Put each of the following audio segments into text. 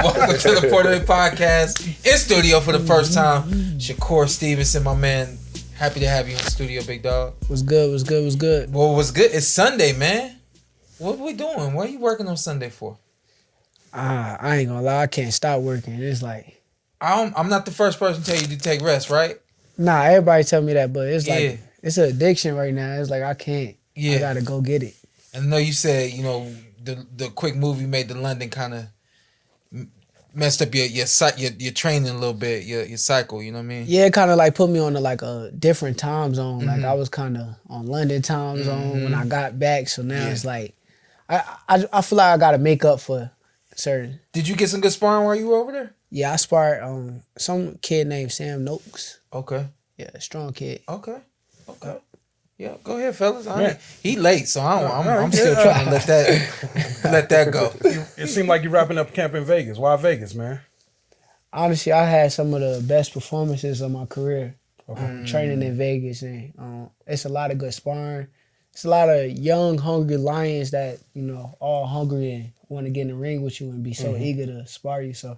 Welcome to the PorterWay Podcast. In studio for the first time, Shakur Stevenson, my man. Happy to have you in the studio, big dog. What's good? Well, what's good? It's Sunday, man. What we doing? What are you working on Sunday for? I ain't gonna lie, I can't stop working. It's like I'm not the first person to tell you to take rest, right? Nah, everybody tell me that, but it's like it's an addiction right now. It's like I can't. Yeah. I gotta go get it. And I know you said, you know, the quick move you made to London kind of messed up your training a little bit, your cycle, you know what I mean? Yeah, it kind of like put me on a different time zone. Mm-hmm. Like I was kind of on London time zone when I got back. So now it's like I feel like I gotta make up for certain. Did you get some good sparring while you were over there? Yeah, I sparred some kid named Sam Noakes. Okay. Yeah, a strong kid. Okay. Yeah, go ahead, fellas. He late, so I'm still trying to let that go. It seemed like you're wrapping up camp in Vegas. Why Vegas, man? Honestly, I had some of the best performances of my career training in Vegas, and it's a lot of good sparring. It's a lot of young, hungry lions that all hungry and want to get in the ring with you and be so eager to spar you. So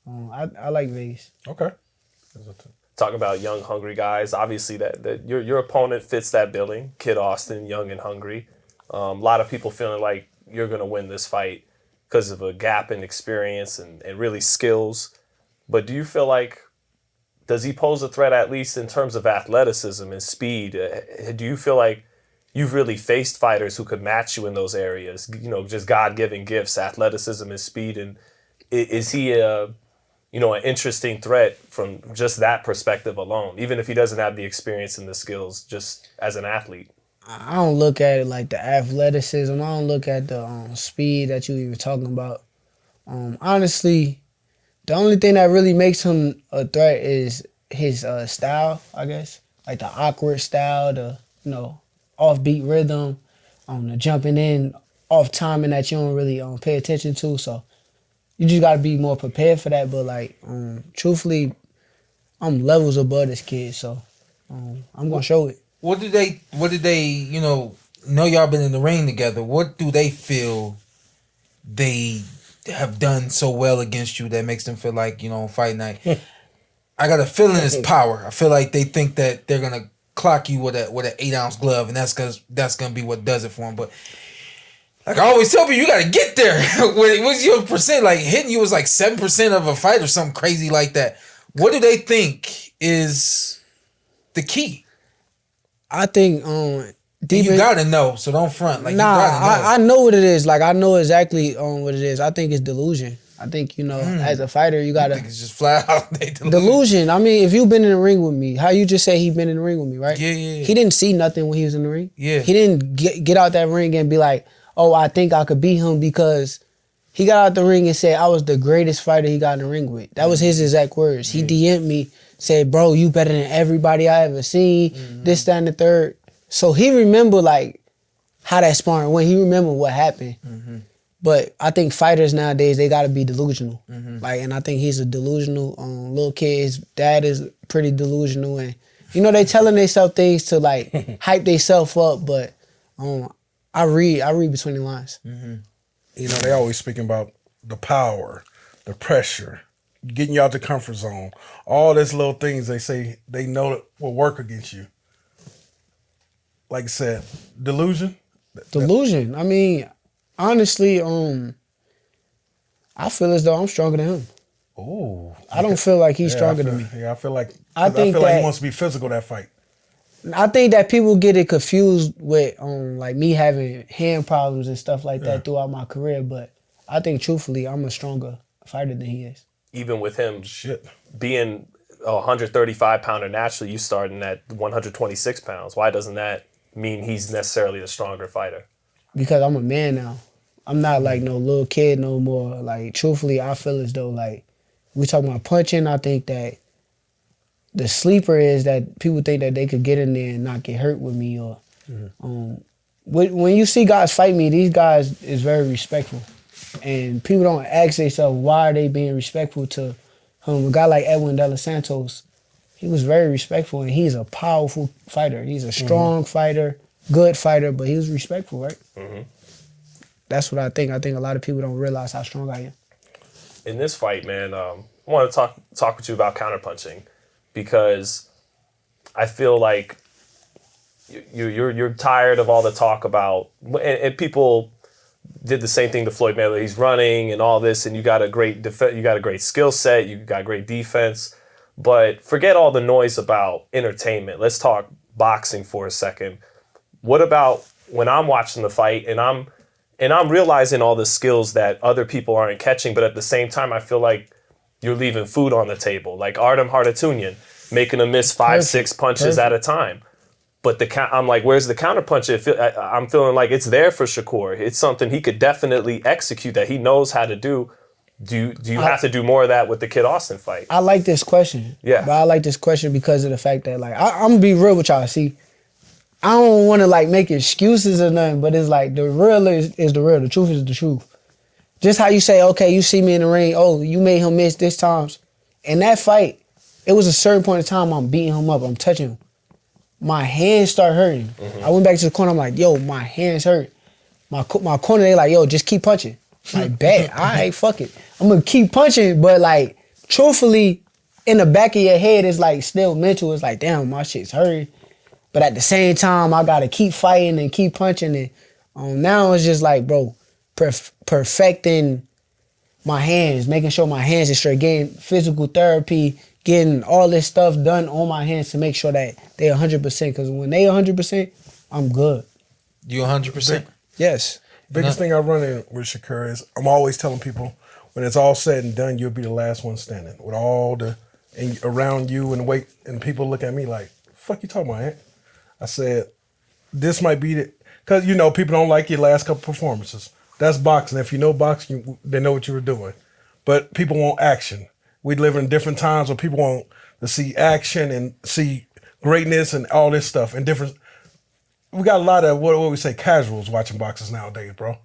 I like Vegas. Okay. Talking about young, hungry guys, obviously that your opponent fits that billing. Kid Austin, young and hungry. A lot of people feeling like you're going to win this fight because of a gap in experience and really skills. But do you feel like, does he pose a threat at least in terms of athleticism and speed? Do you feel like you've really faced fighters who could match you in those areas? Just God-given gifts, athleticism and speed. And is he an interesting threat from just that perspective alone, even if he doesn't have the experience and the skills just as an athlete? I don't look at it like the athleticism. I don't look at the speed that you were talking about. Honestly, the only thing that really makes him a threat is his style, I guess. Like the awkward style, the offbeat rhythm, the jumping in, off timing that you don't really pay attention to. So you just gotta be more prepared for that. But truthfully, I'm levels above this kid, so I'm gonna show it. What did they know y'all been in the ring together? What do they feel they have done so well against you that makes them feel like, on fight night? I got a feeling it's power. I feel like they think that they're gonna clock you with an 8-ounce glove, and that's gonna be what does it for them. But like I always tell people, you gotta get there. What's your percent? Like hitting you was like 7% of a fight or something crazy like that. What do they think is the key? I think you gotta know, so don't front. Like I know what it is. Like I know exactly what it is. I think it's delusion. I think as a fighter you gotta. I think it's just flat out delusion. I mean, if you've been in the ring with me, how you just say he been in the ring with me, right? Yeah. He didn't see nothing when he was in the ring. Yeah. He didn't get out that ring and be like, oh, I think I could beat him because he got out the ring and said I was the greatest fighter he got in the ring with. That was his exact words. He DM'd me, said, bro, you better than everybody I ever seen, this, that, and the third. So he remembered how that sparring went. He remembered what happened. But I think fighters nowadays, they gotta be delusional. And I think he's a delusional little kid. His dad is pretty delusional. And they telling themselves things to hype themselves up, but I read between the lines. They always speaking about the power, the pressure, getting you out the comfort zone. All these little things they say they know that will work against you. Like I said, delusion. Delusion. I mean, honestly, I feel as though I'm stronger than him. Oh, I don't feel like he's stronger than me. Yeah, I feel like he wants to be physical that fight. I think that people get it confused with me having hand problems and stuff like that throughout my career, but I think truthfully I'm a stronger fighter than he is. Even with him being a 135-pounder naturally, you starting at 126 pounds. Why doesn't that mean he's necessarily a stronger fighter? Because I'm a man now. I'm not like no little kid no more. Like truthfully, I feel as though we talking about punching. I think that the sleeper is that people think that they could get in there and not get hurt with me. Or when you see guys fight me, these guys is very respectful. And people don't ask themselves why are they being respectful to him. A guy like Edwin De Los Santos, he was very respectful, and he's a powerful fighter. He's a strong fighter, good fighter, but he was respectful, right? That's what I think. I think a lot of people don't realize how strong I am. in this fight, man, I want to talk with you about counterpunching, because I feel like you're tired of all the talk about, and people did the same thing to Floyd Mayweather. He's running and all this, and you got a great skill set, you got great defense, but forget all the noise about entertainment. Let's talk boxing for a second. What about when I'm watching the fight and I'm realizing all the skills that other people aren't catching, but at the same time, I feel like you're leaving food on the table. Like Artem Hardatunyan, making him miss 5-6 punches at a time. But I'm like, where's the counterpunch? I'm feeling like it's there for Shakur. It's something he could definitely execute, that he knows how to do. Do you have to do more of that with the Kid Austin fight? I like this question. Yeah. But I like this question because of the fact that, like, I'm going to be real with y'all. See, I don't want to, like, make excuses or nothing, but it's like the real is the real. The truth is the truth. Just how you say, okay, you see me in the ring, oh, you made him miss this times. In that fight, it was a certain point in time I'm beating him up, I'm touching him. My hands start hurting. Mm-hmm. I went back to the corner, I'm like, yo, my hands hurt. My corner, they like, yo, just keep punching. Like, bet, all right, fuck it. I'm going to keep punching, but, like, truthfully, in the back of your head, it's, like, still mental. It's like, damn, my shit's hurting. But at the same time, I got to keep fighting and keep punching. And now it's just like, bro, perfecting my hands, making sure my hands are straight, getting physical therapy, getting all this stuff done on my hands to make sure that they're 100%. Because when they 100%, I'm good. You 100%? Yes. Biggest thing I run in with Shakur is I'm always telling people, when it's all said and done, you'll be the last one standing. With all the and around you and wait, and people look at me like, fuck you talking about, Antt? I said, this might be the, because, you know, people don't like your last couple performances. That's boxing. If you know boxing, they know what you were doing. But people want action. We live in different times where people want to see action and see greatness and all this stuff and different. We got a lot of what we say casuals watching boxers nowadays, bro.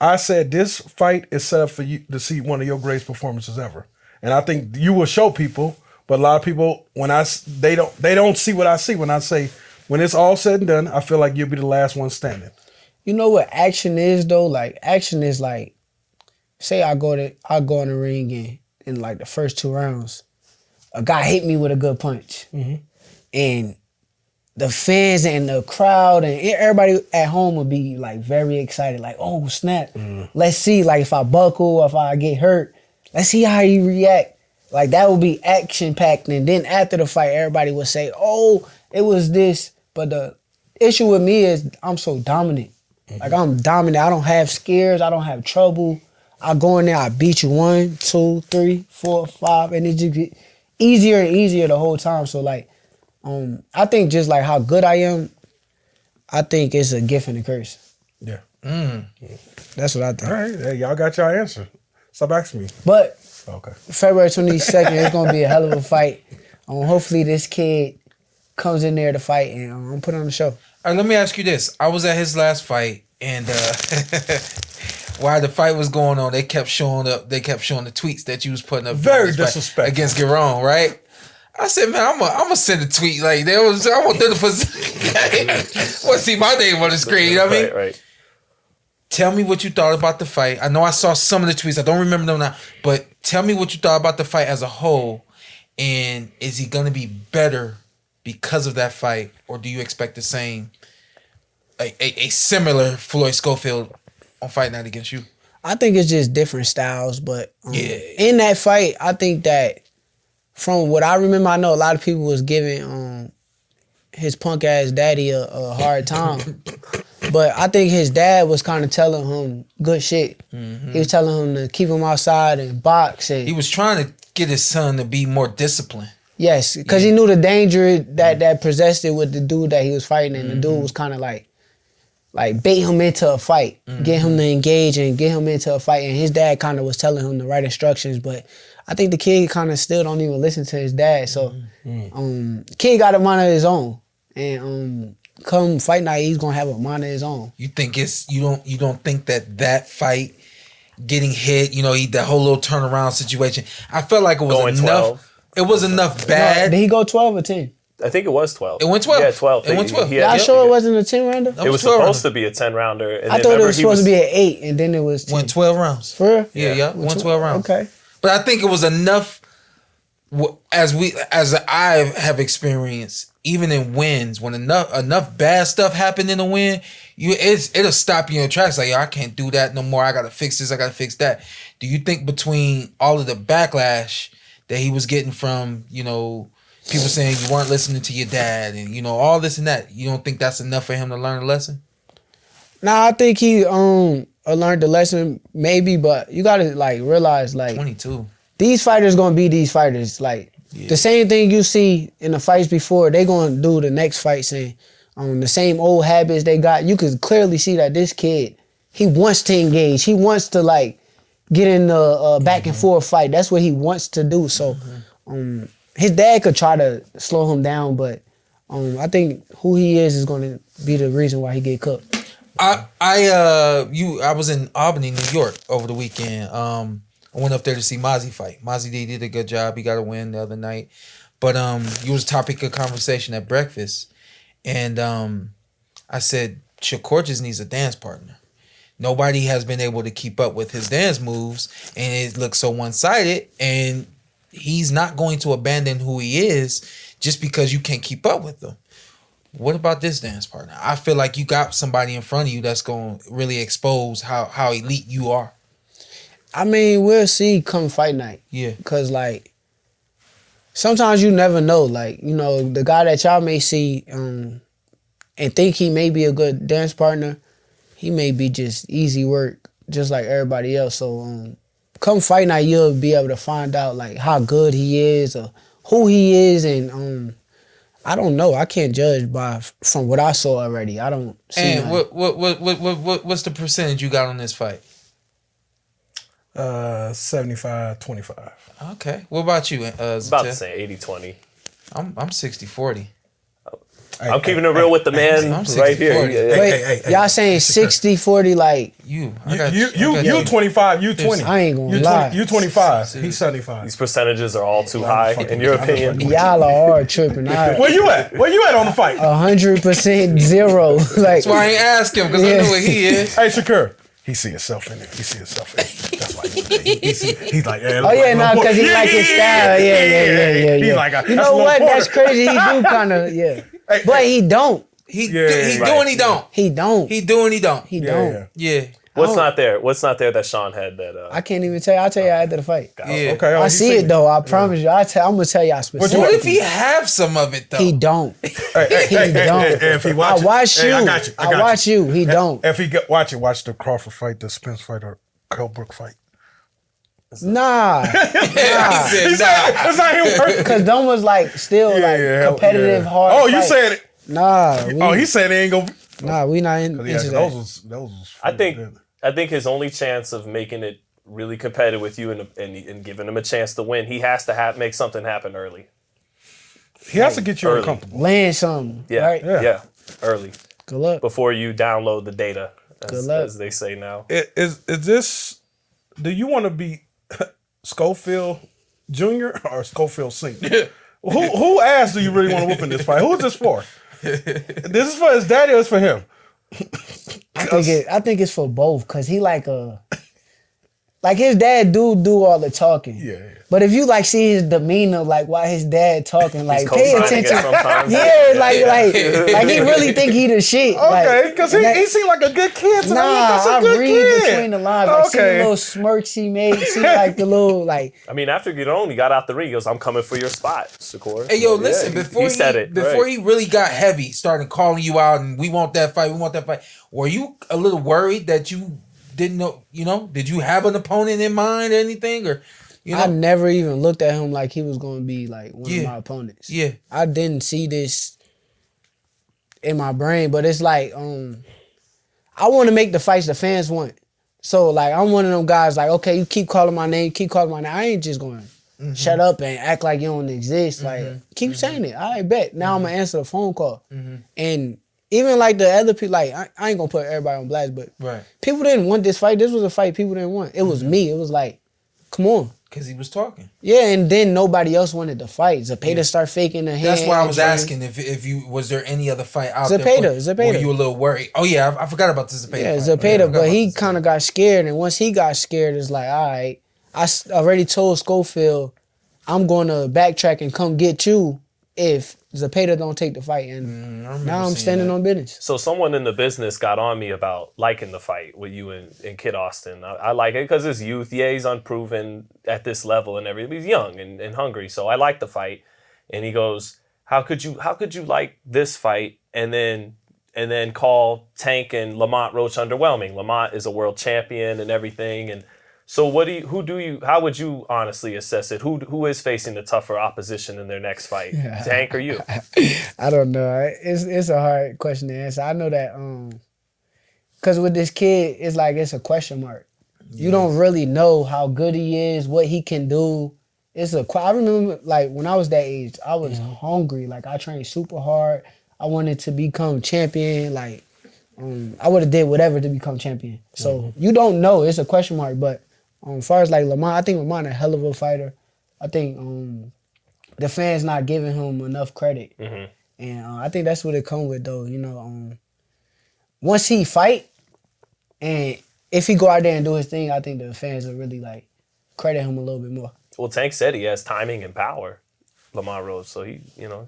I said this fight is set up for you to see one of your greatest performances ever, and I think you will show people. But a lot of people, they don't see what I see when I say, when it's all said and done, I feel like you'll be the last one standing. You know what action is though? Like, action is like, say I go in the ring and in like the first 2 rounds, a guy hit me with a good punch, and the fans and the crowd and everybody at home would be like very excited, like, oh snap, let's see, like if I buckle, if I get hurt, let's see how he react. Like that would be action packed, and then after the fight, everybody would say, oh, it was this. But the issue with me is I'm so dominant. Like I'm dominant. I don't have scares. I don't have trouble. I go in there, I beat you 1, 2, 3, 4, 5, and it just get easier and easier the whole time. So like, I think just like how good I am, I think it's a gift and a curse. Yeah. That's what I think. All right. Hey, y'all got your answer. Stop asking me. But Okay. February 22nd, it's going to be a hell of a fight. Hopefully this kid comes in there to fight and put on the show. All right, let me ask you this. I was at his last fight, and while the fight was going on, they kept showing the tweets that you was putting up. Very disrespectful. Against Giron, right? I said, man, I'm gonna send a tweet like I want them to put want to see my name on the screen. You know what I mean? Right. Tell me what you thought about the fight. I know I saw some of the tweets. I don't remember them now, but tell me what you thought about the fight as a whole. And is he gonna be better because of that fight, or do you expect the same, a similar Floyd Schofield on Fight Night against you? I think it's just different styles, but in that fight, I think that from what I remember, I know a lot of people was giving his punk ass daddy a hard time. But I think his dad was kind of telling him good shit. He was telling him to keep him outside and box. And he was trying to get his son to be more disciplined. Yes, because he knew the danger that possessed it with the dude that he was fighting, and the dude was kind of like bait him into a fight, get him to engage and get him into a fight. And his dad kind of was telling him the right instructions, but I think the kid kind of still don't even listen to his dad. So, kid got a mind of his own, and come fight night, he's gonna have a mind of his own. You think you don't think that fight, getting hit, that whole little turnaround situation, I felt like it was Going enough. 12. It was enough bad. Did he go 12 or 10? I think it was 12. It went 12. Yeah, 12. It went 12. Y'all sure it wasn't a 10-rounder? It was supposed to be a 10-rounder. I thought it was supposed to be an 8, and then it was 10. Went 12 rounds. For real? Yeah. Went 12 rounds. Okay. But I think it was enough. As I have experienced, even in wins, when enough bad stuff happened in a win, it'll stop you in your tracks. Like, yo, I can't do that no more. I gotta fix this. I gotta fix that. Do you think between all of the backlash that he was getting from, people saying you weren't listening to your dad and all this and that, you don't think that's enough for him to learn a lesson? Nah, I think he learned the lesson maybe, but you gotta realize 22. These fighters gonna be these fighters. The same thing you see in the fights before, they gonna do the next fight saying the same old habits they got. You could clearly see that this kid, he wants to engage. He wants to get in the back and forth fight. That's what he wants to do. So his dad could try to slow him down, but I think who he is gonna be the reason why he get cooked. I was in Albany, New York over the weekend. I went up there to see Mozzie fight. Mozzie did a good job. He got a win the other night. But it was topic of conversation at breakfast. And I said, Shakur just needs a dance partner. Nobody has been able to keep up with his dance moves, and it looks so one-sided. And he's not going to abandon who he is just because you can't keep up with him. What about this dance partner? I feel like you got somebody in front of you that's going to really expose how elite you are. I mean, we'll see come fight night. Yeah. Because, sometimes you never know. The guy that y'all may see and think he may be a good dance partner, he may be just easy work, just like everybody else. So, come fight night, you'll be able to find out, how good he is or who he is. And I don't know. I can't judge from what I saw already. I don't see. And what's the percentage you got on this fight? 75-25. Okay. What about you, It's about the same, 80-20. I'm 60-40. I'm keeping it real with the man I'm right here. 60-40. Wait, y'all saying 60-40 You 25, you 20. I ain't gonna lie. You 25, he's 75. These percentages are all too high, in your opinion. Y'all are tripping. Where you at? Where you at on the fight? 100% zero. That's why I ain't ask him, because I know where he is. Hey, Shakur. He see himself in it. That's why he's like, yeah. Oh yeah, no, because he like his style. Yeah. He's like, you know what? That's crazy. He do kind of, but he don't. He do and he don't. He don't. He do and he don't. He don't. Yeah. What's not there? What's not there that Sean had that? I can't even tell you. I'll tell you after the fight. Yeah. Okay. I see it though. I promise you. I'm gonna tell y'all specifically. What if he have some of it though? He don't. He don't. If he watch I watch you. I got you. I watch you. He don't. If he watch the Crawford fight, the Spence fight, or Kellbrook fight. Nah. It's not him. Because them was still competitive, hard. Oh, you fight. said it. Nah. He said it ain't gonna. Nah, we not into that. Those was I think his only chance of making it really competitive with you and giving him a chance to win, he has to make something happen early. He has to get you early. uncomfortable. Land something. Yeah, Right? yeah, early. Good luck. Before you download the data, Good luck. as they say now. Is this? Do you want to be Schofield Jr. or Schofield Sr.? Who ass do you really want to whoop in this fight? Who is this for? This is for his daddy or it's for him? I think it's for both because he his dad do all the talking. Yeah. But if you see his demeanor, while his dad talking, He's pay co-signing attention. it sometimes. Yeah, he really think he the shit. Okay, because he seemed like a good kid. So that's a I good read kid. between the lines. See the little smirks he made. See the little I mean, after he got out the ring, he goes, "I'm coming for your spot, Shakur." Hey, yo, listen, he said it. Before he really got heavy, started calling you out and we want that fight, were you a little worried that you didn't know, did you have an opponent in mind or anything? Or, I never even looked at him like he was going to be one of my opponents. Yeah. I didn't see this in my brain, but it's I want to make the fights the fans want. So, I'm one of them guys okay, you keep calling my name, I ain't just going to shut up and act like you don't exist. Keep saying it. I bet. Now I'm going to answer the phone call. And even the other people, I ain't going to put everybody on blast, but people didn't want this fight. This was a fight people didn't want. It was me. It was come on. Because he was talking. Yeah, and then nobody else wanted to fight. Zepeda start faking the hand. That's why I was asking if you was there any other fight out there. Zepeda. Were you a little worried? Oh yeah, I forgot about the Zepeda. Yeah, fight. Zepeda, but he kind of got scared, and once he got scared, it's all right, already told Schofield, I'm going to backtrack and come get you if Zepeda don't take the fight. And now I'm standing on business. So someone in the business got on me about liking the fight with you and Kid Austin. I like it because it's youth. Yeah, he's unproven at this level and everything. He's young and hungry, so I like the fight. And he goes, how could you like this fight and then call Tank and Lamont Roach underwhelming? Lamont is a world champion and everything. And so how would you honestly assess it? Who is facing the tougher opposition in their next fight? Tank or you? I don't know. It's a hard question to answer. I know that because with this kid, it's like it's a question mark. You don't really know how good he is, what he can do. I remember like when I was that age, I was hungry. Like I trained super hard. I wanted to become champion. Like I would have did whatever to become champion. So you don't know. It's a question mark. But as far as like Lamont, I think Lamont a hell of a fighter. I think the fans not giving him enough credit. And I think that's what it come with though. You know, once he fight and if he go out there and do his thing, I think the fans will really like credit him a little bit more. Well, Tank said he has timing and power, Lamont Rose. So he,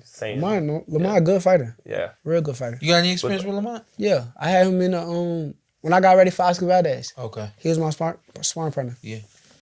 saying Lamont a good fighter. Yeah, real good fighter. You got any experience with Lamont? Yeah, I had him in the when I got ready for Oscar Valdez. Okay. He was my sparring partner. Yeah.